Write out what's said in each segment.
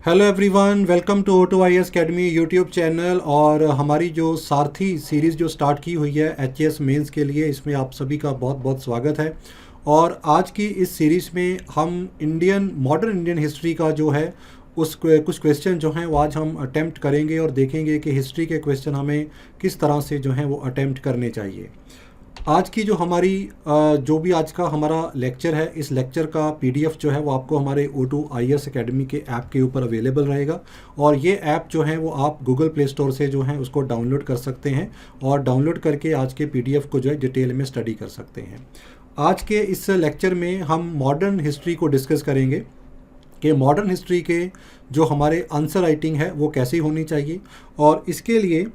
Hello everyone, welcome to auto I S academy YouTube channel. और हमारी जो सारथी series जो स्टार्ट की हुई है एच एस मेंस के लिए, इसमें आप सभी का बहुत बहुत स्वागत है। और आज की इस सीरीज़ में हम मॉडर्न इंडियन हिस्ट्री का जो है उस कुछ क्वेश्चन जो हैं वो आज हम अटेम्प्ट करेंगे और देखेंगे कि हिस्ट्री के क्वेश्चन हमें किस तरह से जो हैं वो अटेम्प्ट करने चाहिए। आज की जो हमारी जो भी आज का हमारा लेक्चर है, इस लेक्चर का पीडीएफ जो है वो आपको हमारे O2 IAS अकेडमी के ऐप के ऊपर अवेलेबल रहेगा। और ये ऐप जो है वो आप गूगल प्ले स्टोर से जो है उसको डाउनलोड कर सकते हैं और डाउनलोड करके आज के पीडीएफ को जो है डिटेल में स्टडी कर सकते हैं। आज के इस लेक्चर में हम मॉडर्न हिस्ट्री को डिस्कस करेंगे कि मॉडर्न हिस्ट्री के जो हमारे आंसर राइटिंग है वो कैसी होनी चाहिए। और इसके लिए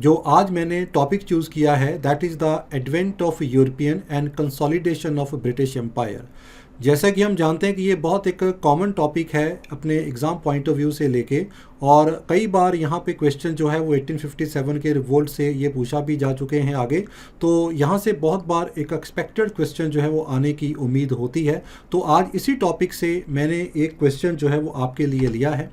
जो आज मैंने टॉपिक चूज़ किया है that is the advent of European and consolidation of British empire. जैसा कि हम जानते हैं कि ये बहुत एक कॉमन टॉपिक है अपने एग्ज़ाम पॉइंट ऑफ व्यू से लेके, और कई बार यहाँ पे क्वेश्चन जो है वो 1857 के रिवोल्ट से ये पूछा भी जा चुके हैं आगे। तो यहाँ से बहुत बार एक एक्सपेक्टेड क्वेश्चन जो है वो आने की उम्मीद होती है। तो आज इसी टॉपिक से मैंने एक क्वेश्चन जो है वो आपके लिए लिया है,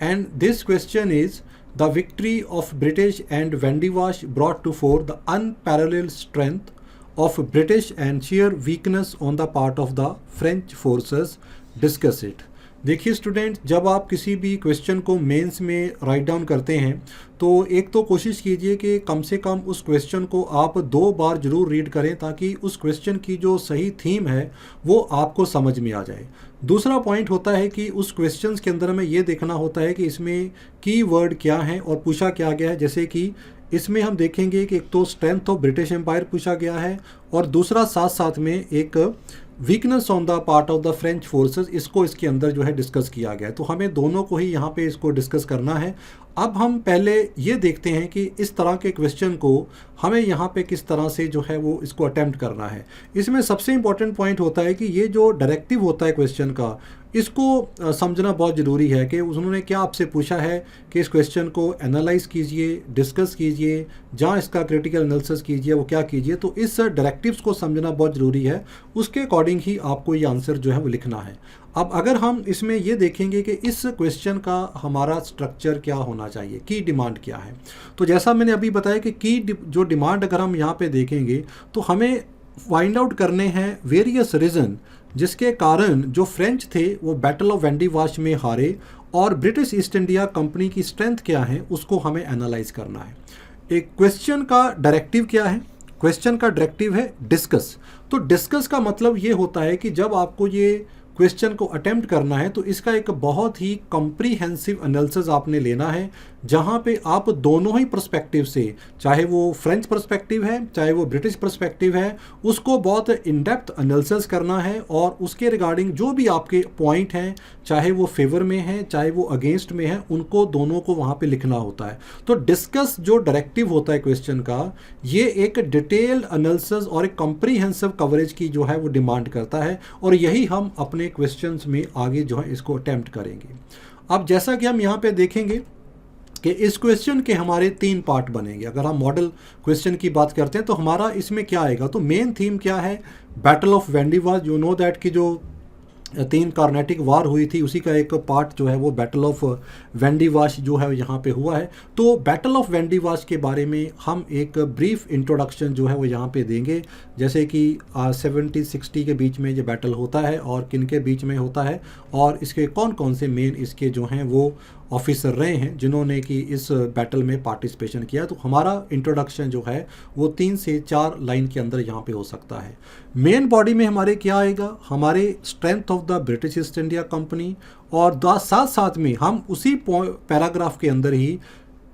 and this question is The victory of British and Vandivash brought to fore the unparalleled strength of British and sheer weakness on the part of the French forces. Discuss it. देखिए student, जब आप किसी भी question को mains में write down करते हैं तो एक तो कोशिश कीजिए कि कम से कम उस क्वेश्चन को आप 2 बार ज़रूर रीड करें ताकि उस क्वेश्चन की जो सही थीम है वो आपको समझ में आ जाए। दूसरा पॉइंट होता है कि उस क्वेश्चन के अंदर हमें ये देखना होता है कि इसमें की वर्ड क्या है और पूछा क्या गया है। जैसे कि इसमें हम देखेंगे कि एक तो स्ट्रेंथ ऑफ ब्रिटिश एम्पायर पूछा गया है और दूसरा साथ साथ में एक weakness on the part of the French forces, इसको इसके अंदर जो है डिस्कस किया गया है। तो हमें दोनों को ही यहाँ पे इसको डिस्कस करना है। अब हम पहले ये देखते हैं कि इस तरह के क्वेश्चन को हमें यहाँ पे किस तरह से जो है वो इसको अटेम्प्ट करना है। इसमें सबसे इम्पॉर्टेंट पॉइंट होता है कि ये जो डायरेक्टिव होता है क्वेश्चन का, इसको समझना बहुत ज़रूरी है कि उन्होंने क्या आपसे पूछा है कि इस क्वेश्चन को एनालाइज कीजिए, डिस्कस कीजिए, जहाँ इसका क्रिटिकल एनालिसिस कीजिए, वो क्या कीजिए। तो इस डायरेक्टिव्स को समझना बहुत ज़रूरी है, उसके अकॉर्डिंग ही आपको ये आंसर जो है वो लिखना है। अब अगर हम इसमें ये देखेंगे कि इस क्वेश्चन का हमारा स्ट्रक्चर क्या होना चाहिए, की डिमांड क्या है, तो जैसा मैंने अभी बताया कि जो डिमांड अगर हम यहाँ पे देखेंगे तो हमें फाइंड आउट करने हैं वेरियस रीज़न जिसके कारण जो फ्रेंच थे वो बैटल ऑफ वेंडिवाश में हारे, और ब्रिटिश ईस्ट इंडिया कंपनी की स्ट्रेंथ क्या है उसको हमें एनालाइज करना है। एक क्वेश्चन का डायरेक्टिव क्या है? क्वेश्चन का डायरेक्टिव है डिस्कस। तो डिस्कस का मतलब ये होता है कि जब आपको ये क्वेश्चन को अटेम्प्ट करना है तो इसका एक बहुत ही कॉम्प्रिहेंसिव एनालिसिस आपने लेना है, जहाँ पे आप दोनों ही पर्सपेक्टिव से, चाहे वो फ्रेंच पर्सपेक्टिव है चाहे वो ब्रिटिश पर्सपेक्टिव है, उसको बहुत इन डेप्थ एनालिसिस करना है और उसके रिगार्डिंग जो भी आपके पॉइंट हैं, चाहे वो फेवर में है चाहे वो अगेंस्ट में है, उनको दोनों को वहाँ पे लिखना होता है। तो डिस्कस जो डायरेक्टिव होता है क्वेश्चन का, ये एक डिटेल्ड एनालिसिस और एक कॉम्प्रिहेंसिव कवरेज की जो है वो डिमांड करता है, और यही हम अपने क्वेश्चंस में आगे जो है इसको अटेम्प्ट करेंगे। अब जैसा कि हम यहाँ पे देखेंगे कि इस क्वेश्चन के हमारे 3 पार्ट बनेंगे। अगर हम मॉडल क्वेश्चन की बात करते हैं तो हमारा इसमें क्या आएगा, तो मेन थीम क्या है, battle of Wandiwash. You know that कि जो 3 कार्नेटिक वार हुई थी उसी का एक पार्ट जो है वो बैटल ऑफ वेंडिवाश जो है यहाँ पे हुआ है। तो बैटल ऑफ वेंडिवाश के बारे में हम एक ब्रीफ इंट्रोडक्शन जो है वो यहाँ पे देंगे, जैसे कि 70-60 के बीच में ये बैटल होता है और किन के बीच में होता है, और इसके कौन कौन से मेन इसके जो हैं वो ऑफिसर रहे हैं जिन्होंने कि इस बैटल में पार्टिसिपेशन किया। तो हमारा इंट्रोडक्शन जो है वो 3 से 4 लाइन के अंदर यहाँ पे हो सकता है। मेन बॉडी में हमारे क्या आएगा, हमारे strength of the British east India company, और साथ साथ में हम उसी पैराग्राफ के अंदर ही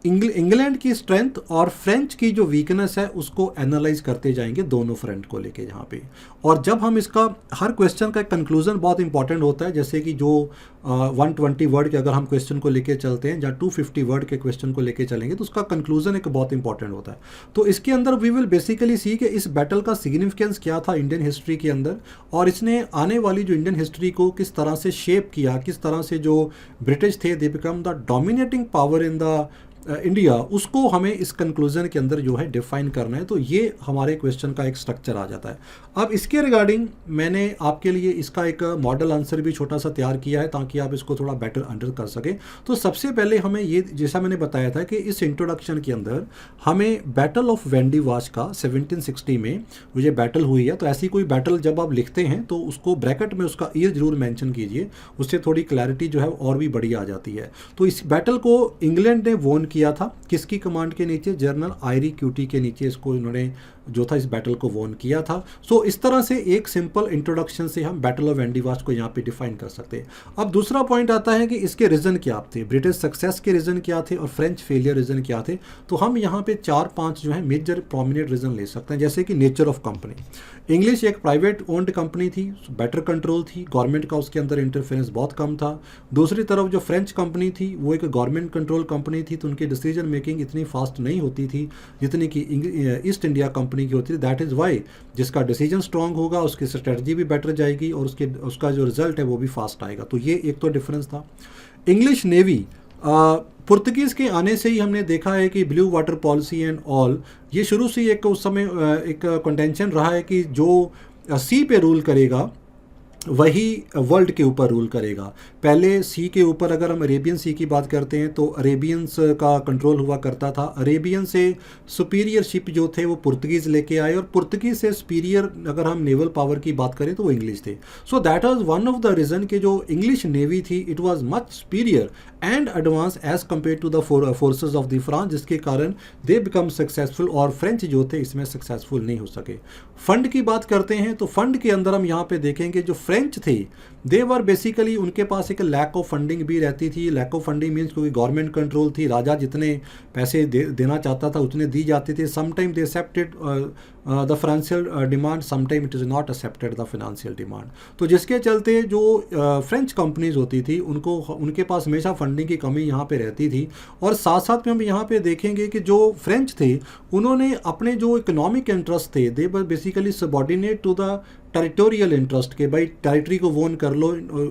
इंग्लैंड की स्ट्रेंथ और फ्रेंच की जो वीकनेस है उसको एनालाइज करते जाएंगे दोनों फ्रंट को लेके यहाँ पे। और जब हम इसका हर क्वेश्चन का कंक्लूजन बहुत इंपॉर्टेंट होता है, जैसे कि जो 120 वर्ड के अगर हम क्वेश्चन को लेके चलते हैं या 250 वर्ड के क्वेश्चन को लेके चलेंगे तो उसका कंक्लूजन एक बहुत इंपॉर्टेंट होता है। तो इसके अंदर वी विल बेसिकली सी कि इस बैटल का सिग्निफिकेंस क्या था इंडियन हिस्ट्री के अंदर, और इसने आने वाली जो इंडियन हिस्ट्री को किस तरह से शेप किया, किस तरह से जो ब्रिटिश थे they become the dominating power in the India, उसको हमें इस कंक्लूजन के अंदर जो है डिफाइन करना है। तो ये हमारे क्वेश्चन का एक स्ट्रक्चर आ जाता है। अब इसके रिगार्डिंग मैंने आपके लिए इसका एक मॉडल आंसर भी छोटा सा तैयार किया है ताकि आप इसको थोड़ा बेटर अंडर कर सकें। तो सबसे पहले हमें ये, जैसा मैंने बताया था कि इस इंट्रोडक्शन के अंदर हमें बैटल ऑफ वेंडी वाश का 1760 में वो ये बैटल हुई है, तो ऐसी कोई बैटल जब आप लिखते हैं तो उसको ब्रैकेट में उसका ईयर जरूर मेंशन कीजिए, उससे थोड़ी क्लैरिटी जो है और भी बढ़िया आ जाती है। तो इस बैटल को इंग्लैंड ने वोन किया था, किसकी कमांड के नीचे? जनरल आयरी क्यूटी के नीचे इसको इन्होंने जो था इस बैटल को वोन किया था। सो इस तरह से एक सिंपल इंट्रोडक्शन से हम बैटल ऑफ वेंडी वाश को यहाँ पे डिफाइन कर सकते हैं। अब दूसरा पॉइंट आता है कि इसके रीज़न क्या थे, ब्रिटिश सक्सेस के रीज़न क्या थे और फ्रेंच फेलियर रीज़न क्या थे। तो हम यहाँ पे 4-5 जो है मेजर प्रोमिनेंट रीज़न ले सकते हैं, जैसे कि नेचर ऑफ कंपनी। इंग्लिश एक प्राइवेट ओन्ड कंपनी थी, बेटर कंट्रोल थी, गवर्नमेंट का उसके अंदर इंटरफेरेंस बहुत कम था। दूसरी तरफ जो फ्रेंच कंपनी थी वो एक गवर्नमेंट कंट्रोल कंपनी थी, तो उनकी डिसीजन मेकिंग इतनी फास्ट नहीं होती थी जितनी कि ईस्ट इंडिया कंपनी की होती थी। दैट इज़ वाई जिसका डिसीजन स्ट्रांग होगा उसकी स्ट्रेटजी भी बेटर जाएगी और उसका जो रिजल्ट है वो भी फास्ट आएगा। तो ये एक तो डिफरेंस था। इंग्लिश नेवी, पुर्तगीज़ के आने से ही हमने देखा है कि blue water policy and all, ये शुरू से एक उस समय एक कंटेंशन रहा है कि जो सी पे रूल करेगा वही वर्ल्ड के ऊपर रूल करेगा। पहले सी के ऊपर अगर हम अरेबियन सी की बात करते हैं तो अरेबियंस का कंट्रोल हुआ करता था। अरेबियन से सुपीरियर शिप जो थे वो पुर्तगीज़ लेके आए, और पुर्तगीज़ से सुपीरियर अगर हम नेवल पावर की बात करें तो वो इंग्लिश थे। So that was one of the reason कि जो इंग्लिश नेवी थी it was much superior and advance as compare to the forces of the France, जिसके कारण दे बिकम सक्सेसफुल और फ्रेंच जो थे इसमें सक्सेसफुल नहीं हो सके। फंड की बात करते हैं तो फंड के अंदर हम यहाँ पे देखेंगे जो फ्रेंच थे दे वर बेसिकली, उनके पास एक लैक ऑफ फंडिंग भी रहती थी। लैक ऑफ फंडिंग मीन्स क्योंकि गवर्नमेंट कंट्रोल थी, राजा जितने पैसे देना चाहता था उतने दी जाते थे। Sometime they accepted the financial demand, sometime it is not accepted the financial demand. तो जिसके चलते जो फ्रेंच कंपनीज होती थी उनके पास हमेशा फंडिंग की कमी यहाँ पे रहती थी। और साथ साथ में हम यहाँ पे देखेंगे कि जो फ्रेंच थे उन्होंने अपने जो इकोनॉमिक इंटरेस्ट थे they were basically subordinate to the territorial interest के, भाई टेरिटरी को वोन कर लो,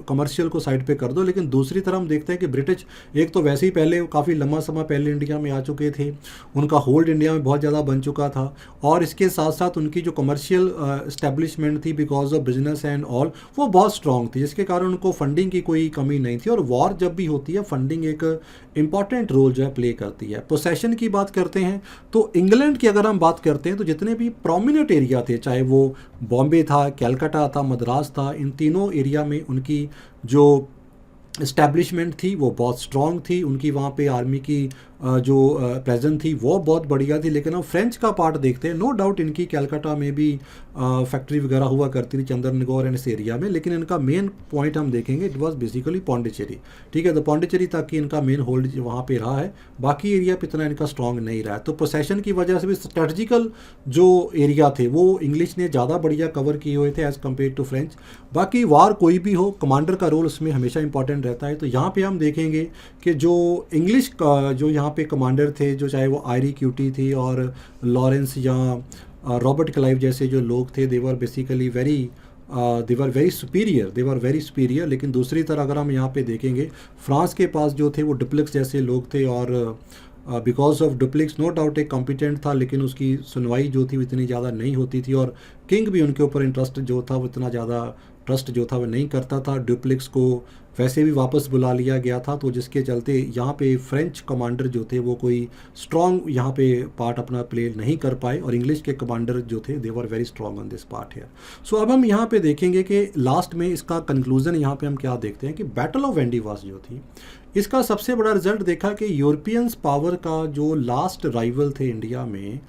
कमर्शियल को साइड पे कर दो। लेकिन दूसरी तरफ हम देखते हैं कि ब्रिटिश एक तो वैसे ही पहले काफ़ी लंबा समय पहले इंडिया में आ चुके थे, उनका होल्ड इंडिया में बहुत ज़्यादा बन चुका था, और इसके साथ साथ उनकी जो कमर्शियल इस्टेब्लिशमेंट थी because of business and all वो बहुत स्ट्रॉन्ग थी, जिसके कारण उनको फंडिंग की कोई कमी नहीं थी। और वॉर जब भी होती है फंडिंग एक इंपॉर्टेंट रोल जो है प्ले करती है। पोसेशन की बात करते हैं तो इंग्लैंड की अगर हम बात करते हैं तो जितने भी प्रोमिनेंट एरिया थे, चाहे वो बॉम्बे था, कैलकाटा था, मद्रास था, इन तीनों एरिया में उनकी जो इस्टेब्लिशमेंट थी वो बहुत स्ट्रॉन्ग थी। उनकी वहाँ पे आर्मी की जो प्रेजेंट थी वो बहुत बढ़िया थी। लेकिन हम फ्रेंच का पार्ट देखते हैं, नो डाउट इनकी कैलकाटा में भी फैक्ट्री वगैरह हुआ करती थी, चंद्रनगौर एंड इस एरिया में, लेकिन इनका मेन पॉइंट हम देखेंगे इट वाज बेसिकली पौंडीचेरी। ठीक है, तो पौंडीचेरी तक की इनका मेन होल्ड वहाँ पे रहा है, बाकी एरिया पे इतना इनका स्ट्रॉन्ग नहीं रहा है। तो पोसेशन की वजह से भी स्ट्रेटजिकल जो एरिया थे वो इंग्लिश ने ज़्यादा बढ़िया कवर किए हुए थे एज़ कम्पेयर टू फ्रेंच। बाकी वार कोई भी हो, कमांडर का रोल उसमें हमेशा इंपॉर्टेंट रहता है। तो यहाँ पे हम देखेंगे कि जो इंग्लिश का जो यहाँ पे कमांडर थे, जो चाहे वो आयरी क्यूटी थी और लॉरेंस या रॉबर्ट क्लाइव जैसे जो लोग थे, they were basically they were very superior. लेकिन दूसरी तरह अगर हम यहाँ पे देखेंगे फ्रांस के पास जो थे वो डुप्लेक्स जैसे लोग थे, और because of Dupleix no doubt एक कॉम्पिटेंट था, लेकिन उसकी सुनवाई जो थी वो इतनी ज़्यादा नहीं होती थी, और किंग भी उनके ऊपर इंटरेस्ट जो था वो इतना ज़्यादा ट्रस्ट जो था वो नहीं करता था। डुप्लेक्स को वैसे भी वापस बुला लिया गया था, तो जिसके चलते यहाँ पे फ्रेंच कमांडर जो थे वो कोई स्ट्रॉन्ग यहाँ पे पार्ट अपना प्ले नहीं कर पाए, और इंग्लिश के कमांडर जो थे they were very strong on this part है। सो अब हम यहाँ पे देखेंगे कि लास्ट में इसका कंक्लूजन यहाँ पे हम क्या देखते हैं कि बैटल ऑफ वेंडी वाश जो थी इसका सबसे बड़ा रिजल्ट देखा कि यूरोपियंस पावर का जो लास्ट राइवल थे इंडिया में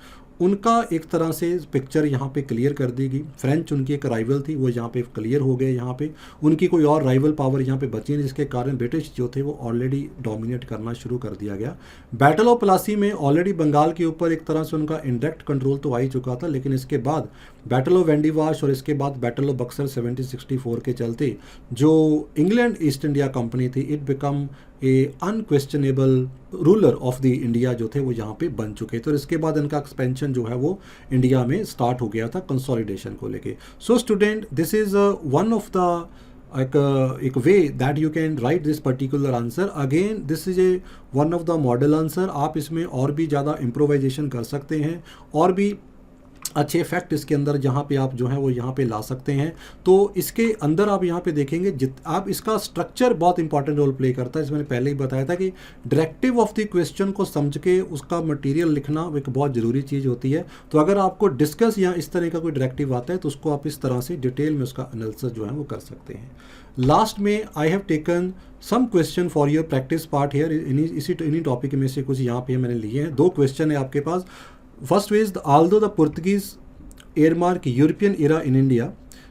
उनका एक तरह से पिक्चर यहाँ पे क्लियर कर दी गई। फ्रेंच उनकी एक राइवल थी, वो यहाँ पे क्लियर हो गए, यहाँ पे उनकी कोई और राइवल पावर यहाँ पे बची नहीं, जिसके कारण ब्रिटिश जो थे वो ऑलरेडी डोमिनेट करना शुरू कर दिया गया। बैटल ऑफ प्लासी में ऑलरेडी बंगाल के ऊपर एक तरह से उनका इनडायरेक्ट कंट्रोल तो आ ही चुका था, लेकिन इसके बाद बैटल ऑफ वेंडी वाश और इसके बाद बैटल ऑफ बक्सर 1764 के चलते जो इंग्लैंड ईस्ट इंडिया कंपनी थी it become a unquestionable ruler of the India जो थे वो यहाँ पे बन चुके। तो इसके बाद इनका एक्सपेंशन जो है वो इंडिया में स्टार्ट हो गया था कंसोलिडेशन को लेके। So student, this is one of the एक way that you can write this particular answer. Again this is a one of the model answer. आप इसमें और भी ज़्यादा इम्प्रोवाइजेशन कर सकते हैं और भी अच्छे फैक्ट इसके अंदर जहाँ पे आप जो है वो यहाँ पे ला सकते हैं. तो इसके अंदर आप यहाँ पे देखेंगे आप इसका स्ट्रक्चर बहुत इंपॉर्टेंट रोल प्ले करता है. इसमें मैंने पहले ही बताया था कि डायरेक्टिव ऑफ द क्वेश्चन को समझ के उसका मटेरियल लिखना एक बहुत ज़रूरी चीज़ होती है. तो अगर आपको डिस्कस या इस तरह का कोई डायरेक्टिव आता है तो उसको आप इस तरह से डिटेल में उसका एनालिसिस जो है वो कर सकते हैं. लास्ट में I have taken some question for your practice part here. इन्हीं टॉपिक में से कुछ यहाँ पे मैंने लिए हैं. 2 क्वेश्चन है आपके पास. First is, although the Portuguese earmark European era in India,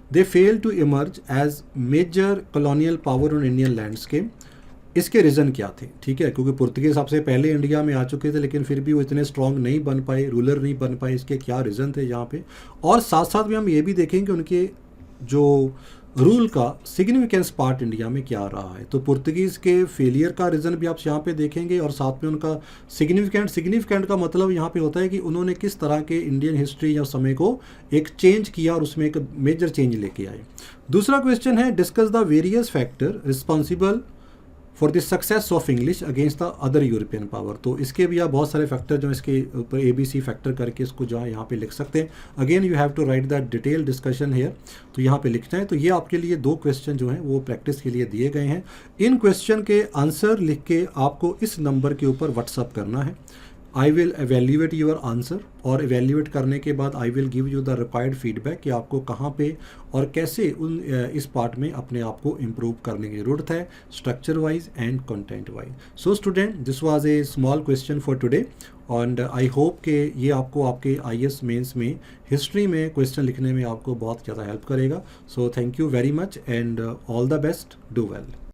they failed to emerge as major colonial power on Indian landscape. इसके रीज़न क्या थे? ठीक है, क्योंकि पुर्तगीज सबसे पहले इंडिया में आ चुके थे लेकिन फिर भी वो इतने स्ट्रॉन्ग नहीं बन पाए, रूलर नहीं बन पाए. इसके क्या रीज़न थे यहाँ पे? और साथ साथ में हम ये भी देखेंगे उनके जो रूल का सिग्निफिकेंस पार्ट इंडिया में क्या रहा है. तो पुर्तगीज़ के फेलियर का रीज़न भी आप यहाँ पे देखेंगे और साथ में उनका सिग्निफिकेंट का मतलब यहाँ पे होता है कि उन्होंने किस तरह के इंडियन हिस्ट्री या समय को एक चेंज किया और उसमें एक मेजर चेंज लेके आए. दूसरा क्वेश्चन है, discuss the various factor responsible for the success of English against the other European power. तो इसके भी आप बहुत सारे फैक्टर जो इसके ऊपर ABC फैक्टर करके इसको जो है यहाँ पे लिख सकते हैं. Again you have to write the detail discussion here. तो यहाँ पे लिखना है. तो ये आपके लिए 2 क्वेश्चन जो हैं वो प्रैक्टिस के लिए दिए गए हैं. इन क्वेश्चन के आंसर लिख के आपको इस नंबर के ऊपर व्हाट्सअप करना है. I will evaluate your answer और एवेल्यूएट करने के बाद I will give you the required feedback कि आपको कहाँ पे और कैसे इस पार्ट में अपने आप को इम्प्रूव करने की ज़रूरत है, structure wise and content wise. So student, this was a small question for today and I hope कि ये आपको आपके IAS मेंस में हिस्ट्री में क्वेश्चन लिखने में आपको बहुत ज़्यादा हेल्प करेगा. So thank you very much and all the best. Do well.